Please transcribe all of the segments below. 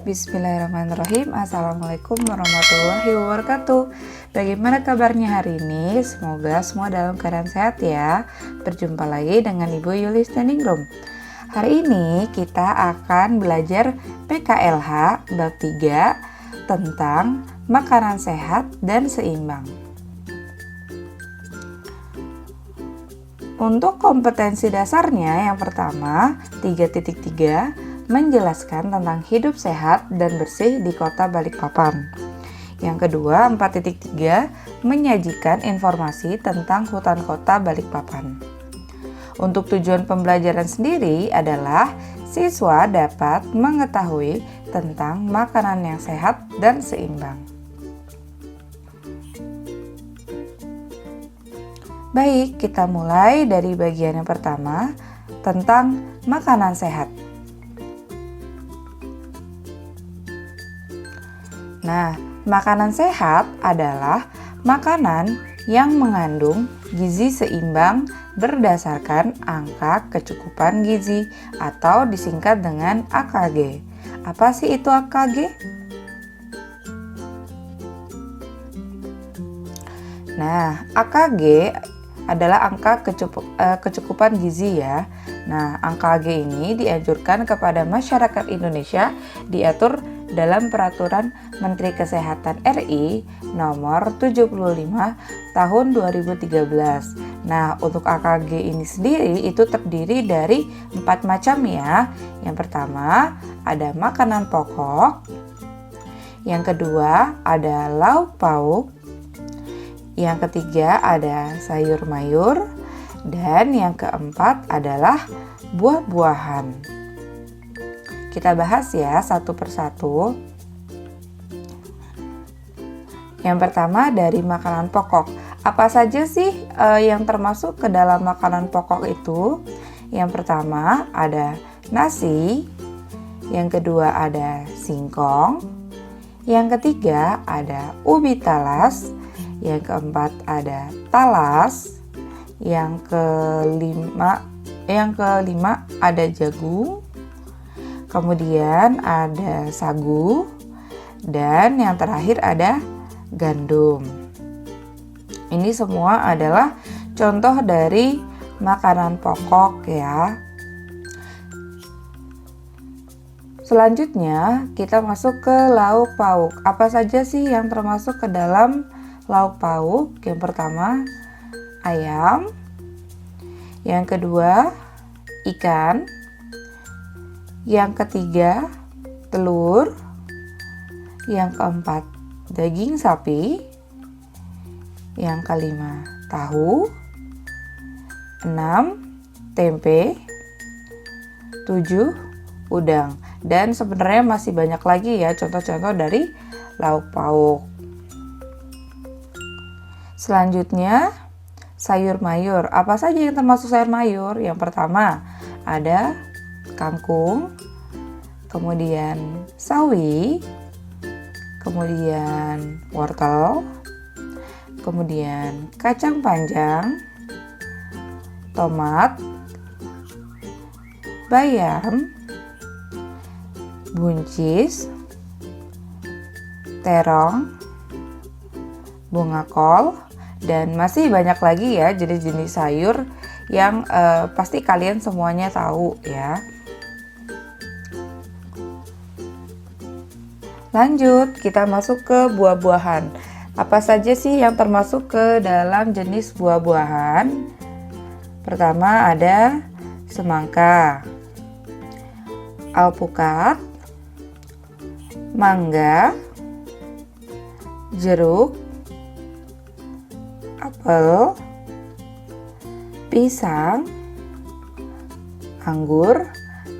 Bismillahirrahmanirrahim. Assalamualaikum warahmatullahi wabarakatuh. Bagaimana kabarnya hari ini? Semoga semua dalam keadaan sehat ya. Berjumpa lagi dengan Ibu Yuli Standing Room. Hari ini kita akan belajar PKLH bab 3 tentang makanan sehat dan seimbang. Untuk kompetensi dasarnya, yang pertama 3.3 menjelaskan tentang hidup sehat dan bersih di kota Balikpapan. Yang kedua 4.3 menyajikan informasi tentang hutan kota Balikpapan. Untuk tujuan pembelajaran sendiri adalah siswa dapat mengetahui tentang makanan yang sehat dan seimbang. Baik, kita mulai dari bagian yang pertama tentang makanan sehat. Nah, makanan sehat adalah makanan yang mengandung gizi seimbang berdasarkan angka kecukupan gizi atau disingkat dengan AKG. Apa sih itu AKG? Nah, AKG adalah angka kecukupan gizi ya. Nah, angka G ini dianjurkan kepada masyarakat Indonesia diatur dalam Peraturan Menteri Kesehatan RI nomor 75 tahun 2013. Nah, untuk AKG ini sendiri itu terdiri dari 4 macam ya. Yang pertama ada makanan pokok. Yang kedua ada lauk pauk. Yang ketiga ada sayur mayur. Dan yang keempat adalah buah-buahan. Kita bahas ya satu persatu. Yang pertama dari makanan pokok. Apa saja sih yang termasuk ke dalam makanan pokok itu? Yang pertama ada nasi. Yang kedua ada singkong. Yang ketiga ada ubi talas. Yang keempat ada talas. Yang kelima ada jagung. Kemudian ada sagu, dan yang terakhir ada gandum. Ini semua adalah contoh dari makanan pokok ya. Selanjutnya kita masuk ke lauk pauk. Apa saja sih yang termasuk ke dalam lauk pauk? Yang pertama ayam, yang kedua ikan, yang ketiga telur, yang keempat daging sapi, yang kelima tahu, 6 tempe, 7 udang. Dan sebenarnya masih banyak lagi ya contoh-contoh dari lauk pauk. Selanjutnya sayur mayur. Apa saja yang termasuk sayur mayur? Yang pertama ada kangkung, kemudian sawi, kemudian wortel, kemudian kacang panjang, tomat, bayam, buncis, terong, bunga kol, dan masih banyak lagi ya jenis-jenis sayur yang pasti kalian semuanya tahu ya. Lanjut, kita masuk ke buah-buahan. Apa saja sih yang termasuk ke dalam jenis buah-buahan? Pertama ada semangka, alpukat, mangga, jeruk, apel, pisang, anggur,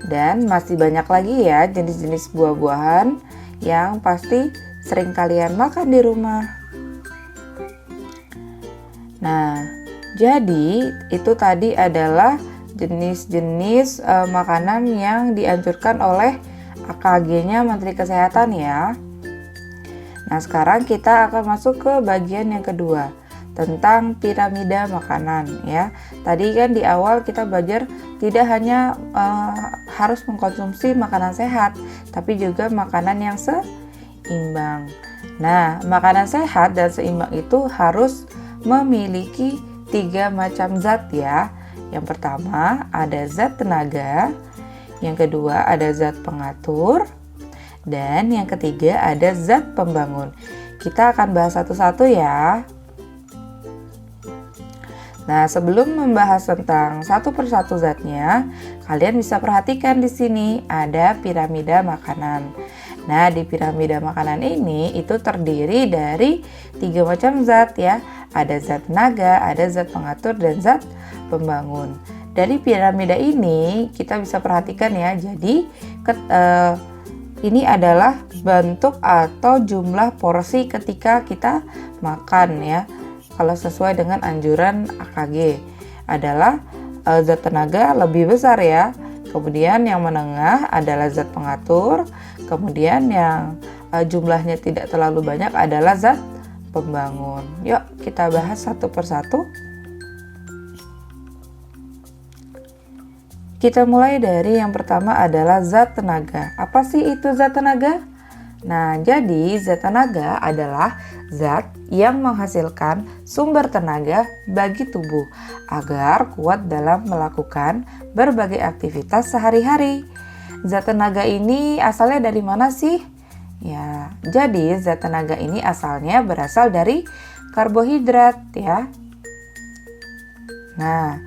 dan masih banyak lagi ya jenis-jenis buah-buahan yang pasti sering kalian makan di rumah. Nah, jadi itu tadi adalah jenis-jenis makanan yang dianjurkan oleh AKG-nya Menteri Kesehatan ya. Nah, sekarang kita akan masuk ke bagian yang kedua tentang piramida makanan ya. Tadi kan di awal kita belajar tidak hanya harus mengkonsumsi makanan sehat, tapi juga makanan yang seimbang. Nah, makanan sehat dan seimbang itu harus memiliki 3 macam zat ya. Yang pertama ada zat tenaga, yang kedua ada zat pengatur, dan yang ketiga ada zat pembangun. Kita akan bahas satu-satu ya. Nah, sebelum membahas tentang satu persatu zatnya, kalian bisa perhatikan di sini ada piramida makanan. Nah, di piramida makanan ini itu terdiri dari 3 macam zat ya. Ada zat tenaga, ada zat pengatur, dan zat pembangun. Dari piramida ini kita bisa perhatikan ya. Jadi ini adalah bentuk atau jumlah porsi ketika kita makan ya. Kalau sesuai dengan anjuran AKG adalah zat tenaga lebih besar ya. Kemudian yang menengah adalah zat pengatur. Kemudian yang jumlahnya tidak terlalu banyak adalah zat pembangun. Yuk kita bahas satu persatu. Kita mulai dari yang pertama adalah zat tenaga. Apa sih itu zat tenaga? Nah, jadi zat tenaga adalah zat yang menghasilkan sumber tenaga bagi tubuh agar kuat dalam melakukan berbagai aktivitas sehari-hari. Zat tenaga ini asalnya dari mana sih? Ya, jadi zat tenaga ini asalnya berasal dari karbohidrat ya. Nah,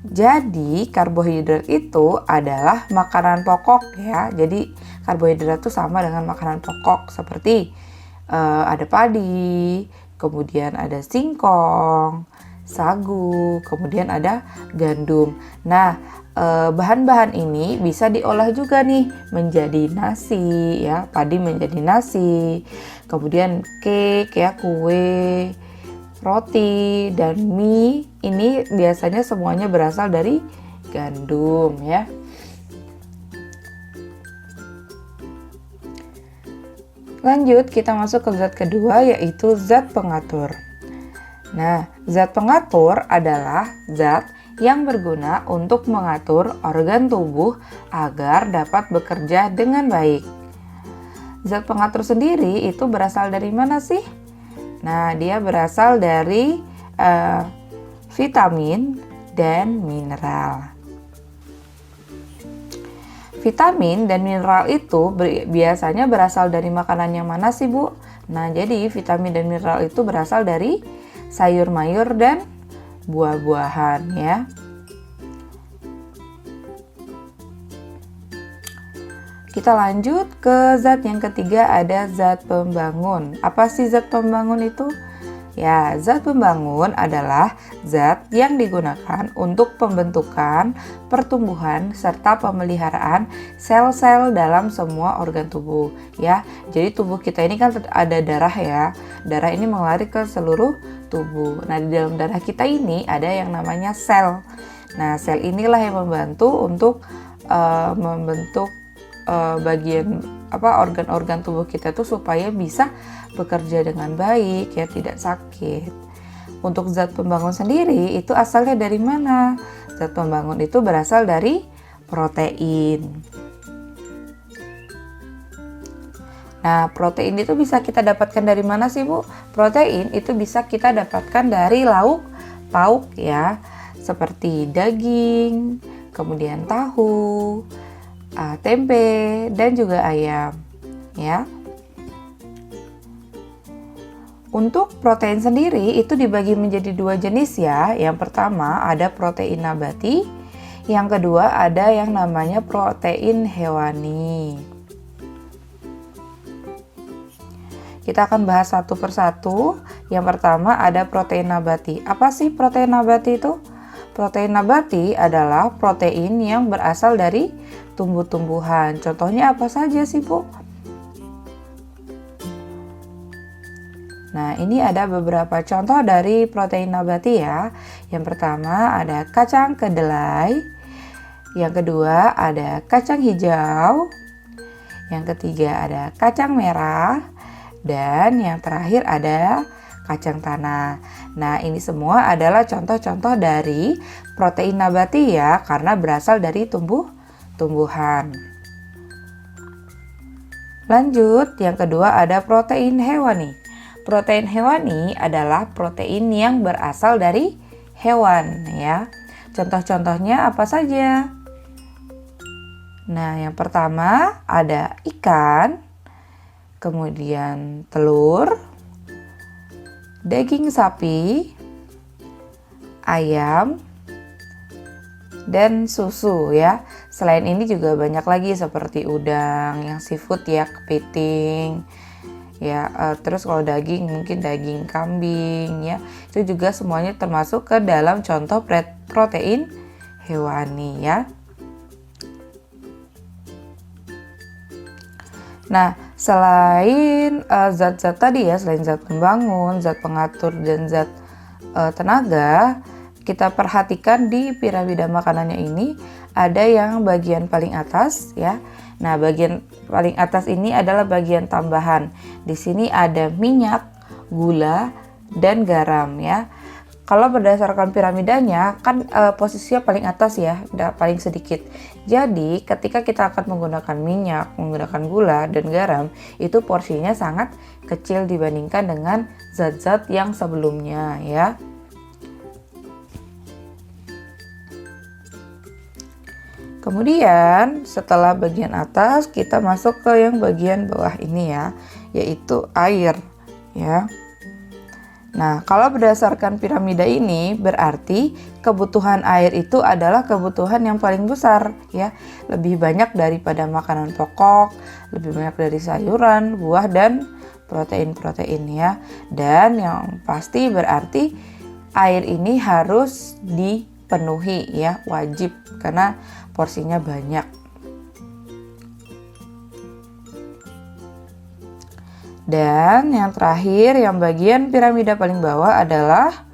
jadi karbohidrat itu adalah makanan pokok ya. Jadi karbohidrat itu sama dengan makanan pokok seperti ada padi, kemudian ada singkong, sagu, kemudian ada gandum. Nah, bahan-bahan ini bisa diolah juga nih menjadi nasi ya, padi menjadi nasi, kemudian cake ya, kue, roti, dan mie. Ini biasanya semuanya berasal dari gandum ya. Lanjut, kita masuk ke zat kedua, yaitu zat pengatur. Nah, zat pengatur adalah zat yang berguna untuk mengatur organ tubuh agar dapat bekerja dengan baik. Zat pengatur sendiri itu berasal dari mana sih? Nah, dia berasal dari vitamin dan mineral. Vitamin dan mineral itu biasanya berasal dari makanan yang mana sih, Bu? Nah, jadi vitamin dan mineral itu berasal dari sayur mayur dan buah-buahan ya. Kita lanjut ke zat yang ketiga, ada zat pembangun. Apa sih zat pembangun itu? Ya, zat pembangun adalah zat yang digunakan untuk pembentukan, pertumbuhan, serta pemeliharaan sel-sel dalam semua organ tubuh. Ya, jadi tubuh kita ini kan ada darah ya. Darah ini mengalir ke seluruh tubuh. Nah, di dalam darah kita ini ada yang namanya sel. Nah, sel inilah yang membantu untuk membentuk bagian organ-organ tubuh kita tuh supaya bisa bekerja dengan baik ya, tidak sakit. Untuk zat pembangun sendiri itu asalnya dari mana? Zat pembangun itu berasal dari protein. Nah, protein itu bisa kita dapatkan dari mana sih, Bu? Protein itu bisa kita dapatkan dari lauk pauk ya, seperti daging, kemudian tahu, tempe, dan juga ayam ya. Untuk protein sendiri itu dibagi menjadi 2 jenis ya. Yang pertama ada protein nabati, yang kedua ada yang namanya protein hewani. Kita akan bahas satu persatu. Yang pertama ada protein nabati. Apa sih protein nabati itu? Protein nabati adalah protein yang berasal dari tumbuh-tumbuhan. Contohnya apa saja sih, Bu? Nah, ini ada beberapa contoh dari protein nabati ya. Yang pertama ada kacang kedelai. Yang kedua ada kacang hijau. Yang ketiga ada kacang merah. Dan yang terakhir ada kacang tanah. Nah, ini semua adalah contoh-contoh dari protein nabati ya, karena berasal dari tumbuh-tumbuhan. tumbuhan. Lanjut, yang kedua ada protein hewani. Protein hewani adalah protein yang berasal dari hewan ya. Contoh-contohnya apa saja? Nah, yang pertama ada ikan, kemudian telur, daging sapi, ayam, dan susu ya. Selain ini juga banyak lagi seperti udang, yang seafood ya, kepiting ya. Terus kalau daging mungkin daging kambing ya. Itu juga semuanya termasuk ke dalam contoh protein hewani ya. Nah, selain zat-zat tadi ya, selain zat pembangun, zat pengatur, dan zat tenaga, kita perhatikan di piramida makanannya ini ada yang bagian paling atas ya. Nah, bagian paling atas ini adalah bagian tambahan. Di sini ada minyak, gula, dan garam ya. Kalau berdasarkan piramidanya kan posisinya paling atas ya, paling sedikit. Jadi ketika kita akan menggunakan minyak, menggunakan gula dan garam, itu porsinya sangat kecil dibandingkan dengan zat-zat yang sebelumnya ya. Kemudian setelah bagian atas kita masuk ke yang bagian bawah ini ya, yaitu air ya. Nah, kalau berdasarkan piramida ini berarti kebutuhan air itu adalah kebutuhan yang paling besar ya. Lebih banyak daripada makanan pokok, lebih banyak dari sayuran, buah, dan protein-protein ya. Dan yang pasti berarti air ini harus dipenuhi ya, wajib karena porsinya banyak. Dan yang terakhir, yang bagian piramida paling bawah adalah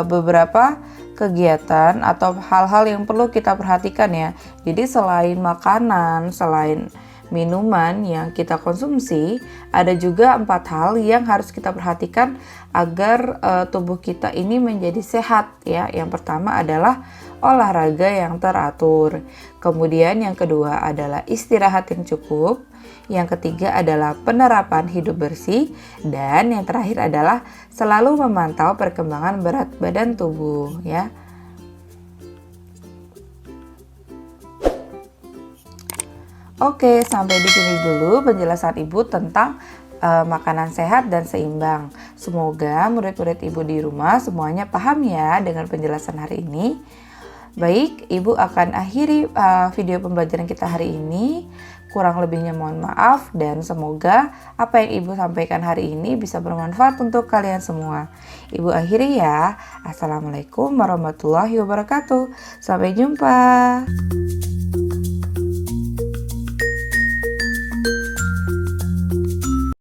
beberapa kegiatan atau hal-hal yang perlu kita perhatikan ya. Jadi selain makanan, selain minuman yang kita konsumsi, ada juga 4 hal yang harus kita perhatikan agar tubuh kita ini menjadi sehat ya. Yang pertama adalah olahraga yang teratur. Kemudian yang kedua adalah istirahat yang cukup. Yang ketiga adalah penerapan hidup bersih. Dan yang terakhir adalah selalu memantau perkembangan berat badan tubuh ya. Oke, sampai di sini dulu penjelasan Ibu tentang makanan sehat dan seimbang. Semoga murid-murid Ibu di rumah semuanya paham ya dengan penjelasan hari ini. Baik, Ibu akan akhiri video pembelajaran kita hari ini. Kurang lebihnya mohon maaf dan semoga apa yang Ibu sampaikan hari ini bisa bermanfaat untuk kalian semua. Ibu akhiri ya. Assalamualaikum warahmatullahi wabarakatuh. Sampai jumpa.